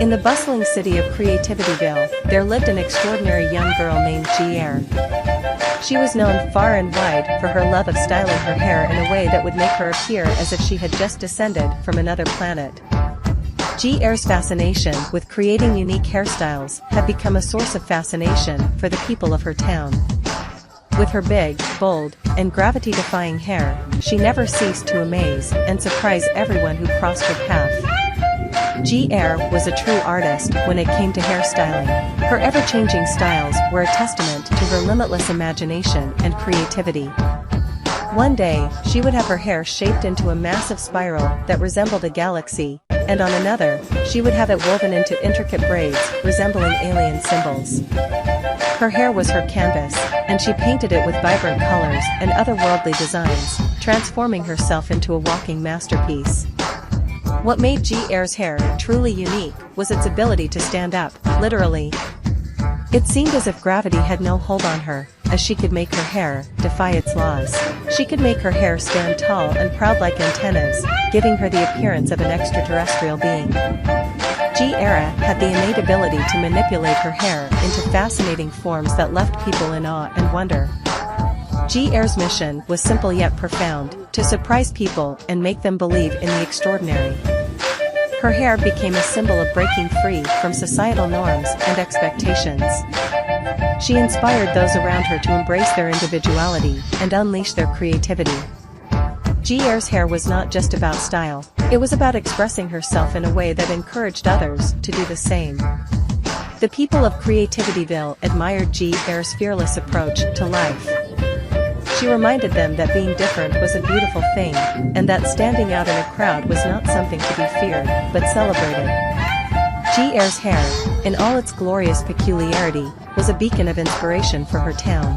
In the bustling city of Creativityville, there lived an extraordinary young girl named G.R. She was known far and wide for her love of styling her hair in a way that would make her appear as if she had just descended from another planet. G.R.'s fascination with creating unique hairstyles had become a source of fascination for the people of her town. With her big, bold, and gravity-defying hair, she never ceased to amaze and surprise everyone who crossed her path. G.R. was a true artist when it came to hairstyling. Her ever-changing styles were a testament to her limitless imagination and creativity. One day, she would have her hair shaped into a massive spiral that resembled a galaxy, and on another, she would have it woven into intricate braids resembling alien symbols. Her hair was her canvas, and she painted it with vibrant colors and otherworldly designs, transforming herself into a walking masterpiece. What made G.R.'s hair truly unique was its ability to stand up, literally. It seemed as if gravity had no hold on her, as she could make her hair defy its laws. She could make her hair stand tall and proud like antennas, giving her the appearance of an extraterrestrial being. G.R. had the innate ability to manipulate her hair into fascinating forms that left people in awe and wonder. G.R.'s mission was simple yet profound, to surprise people and make them believe in the extraordinary. Her hair became a symbol of breaking free from societal norms and expectations. She inspired those around her to embrace their individuality and unleash their creativity. G.R.'s hair was not just about style, it was about expressing herself in a way that encouraged others to do the same. The people of Creativityville admired G.R.'s fearless approach to life. She reminded them that being different was a beautiful thing, and that standing out in a crowd was not something to be feared, but celebrated. G.R.'s hair, in all its glorious peculiarity, was a beacon of inspiration for her town.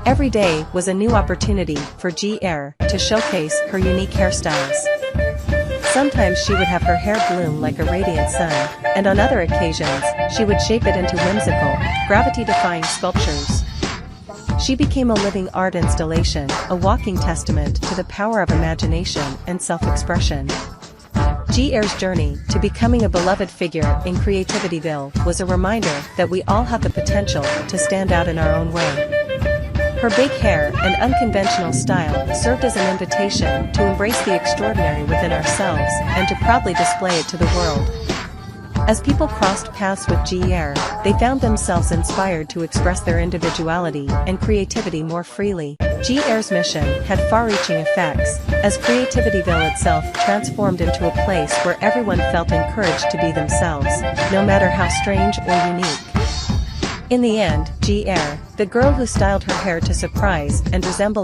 Every day was a new opportunity for G.R. to showcase her unique hairstyles. Sometimes she would have her hair bloom like a radiant sun, and on other occasions, she would shape it into whimsical, gravity-defying sculptures. She became a living art installation, a walking testament to the power of imagination and self-expression. G.R.'s journey to becoming a beloved figure in Creativityville was a reminder that we all have the potential to stand out in our own way. Her big hair and unconventional style served as an invitation to embrace the extraordinary within ourselves and to proudly display it to the world. As people crossed paths with G.R., they found themselves inspired to express their individuality and creativity more freely. G.R.'s mission had far-reaching effects, as Creativityville itself transformed into a place where everyone felt encouraged to be themselves, no matter how strange or unique. In the end, G.R., the girl who styled her hair to surprise and resemble